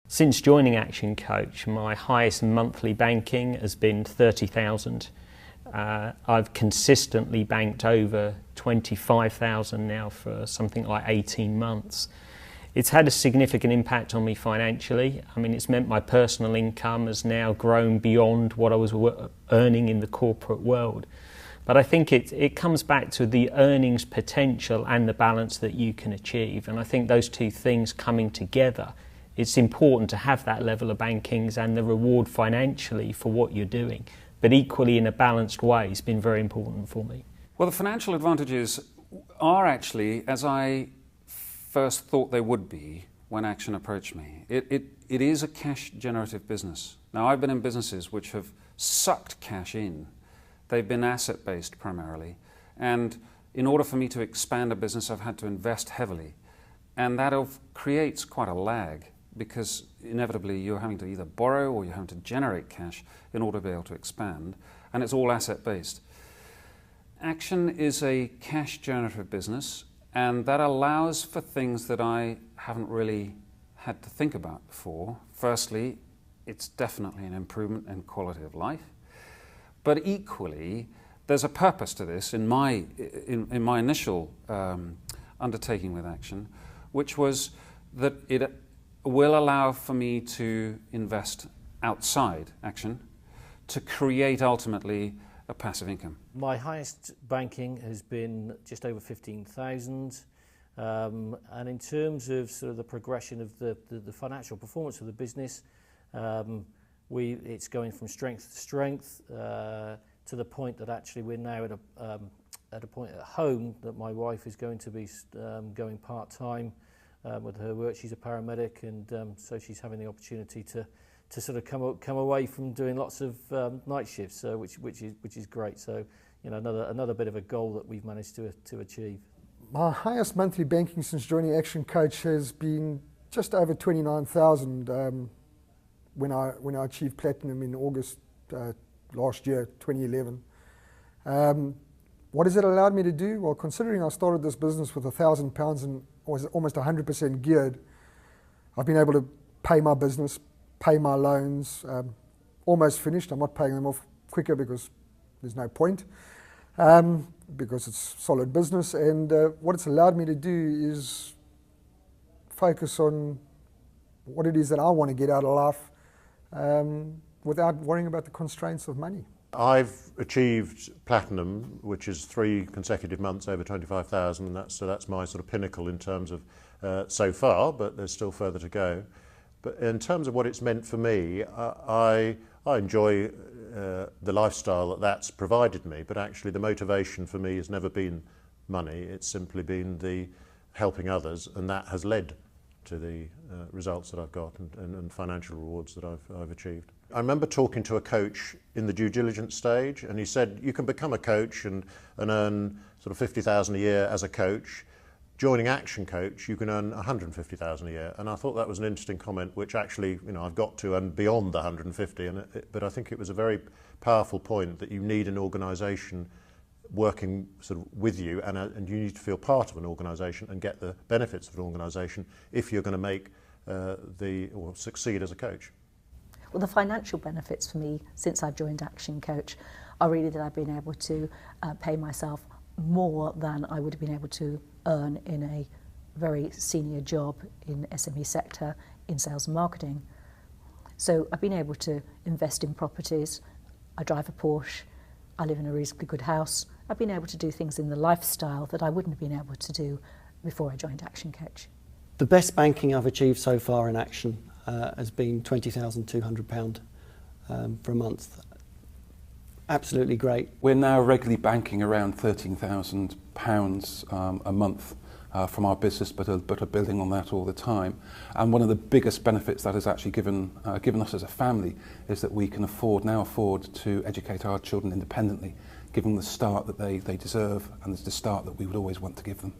Since joining ActionCOACH, my highest monthly banking has been 30,000. I've consistently banked over 25,000 now for something like 18 months. It's had a significant impact on me financially. I mean, it's meant my personal income has now grown beyond what I was earning in the corporate world. But I think it comes back to the earnings potential and the balance that you can achieve. And I think those two things coming together, it's important to have that level of bankings and the reward financially for what you're doing. But equally in a balanced way has been very important for me. Well, the financial advantages are actually, as I first thought they would be when Action approached me. It is a cash generative business. Now, I've been in businesses which have sucked cash in. They've been asset based primarily. And in order for me to expand a business, I've had to invest heavily. And that creates quite a lag, because inevitably you're having to either borrow or you're having to generate cash in order to be able to expand, and it's all asset based. Action is a cash generative business, and that allows for things that I haven't really had to think about before. Firstly, it's definitely an improvement in quality of life, but equally there's a purpose to this in my initial undertaking with Action, which was that it will allow for me to invest outside Action to create ultimately a passive income. My highest banking has been just over 15,000, and in terms of sort of the progression of the financial performance of the business, it's going from strength to strength to the point that actually we're now at a point at home that my wife is going to be going part-time with her work. She's a paramedic, and so she's having the opportunity to sort of come away from doing lots of night shifts, which is great. So, you know, another bit of a goal that we've managed to achieve. My highest monthly banking since joining ActionCOACH has been just over 29,000 when I achieved platinum in August last year, 2011. What has it allowed me to do? Well, considering I started this business with £1,000 and was almost 100% geared, I've been able to pay my business, pay my loans, almost finished. I'm not paying them off quicker because there's no point, because it's solid business. And what it's allowed me to do is focus on what it is that I want to get out of life without worrying about the constraints of money. I've achieved platinum, which is 3 consecutive months over 25,000, and that's my sort of pinnacle in terms of so far, but there's still further to go. But in terms of what it's meant for me, I enjoy the lifestyle that's provided me, but actually the motivation for me has never been money. It's simply been the helping others, and that has led to the results that I've got and financial rewards that I've achieved. I remember talking to a coach in the due diligence stage, and he said you can become a coach and earn sort of 50,000 a year as a coach. Joining ActionCOACH, you can earn 150,000 a year, and I thought that was an interesting comment, which actually, you know, I've got to and beyond the 150. But I think it was a very powerful point that you need an organisation working sort of with you, and you need to feel part of an organisation and get the benefits of an organisation if you're going to make or succeed as a coach. Well, the financial benefits for me since I've joined ActionCOACH are really that I've been able to pay myself more than I would have been able to earn in a very senior job in SME sector in sales and marketing. So I've been able to invest in properties. I drive a Porsche. I live in a reasonably good house. I've been able to do things in the lifestyle that I wouldn't have been able to do before I joined ActionCOACH. The best banking I've achieved so far in Action has been £20,200 for a month. Absolutely great. We're now regularly banking around £13,000 a month from our business, but are building on that all the time. And one of the biggest benefits that has actually given us as a family is that we can now afford to educate our children independently, give them the start that they deserve and the start that we would always want to give them.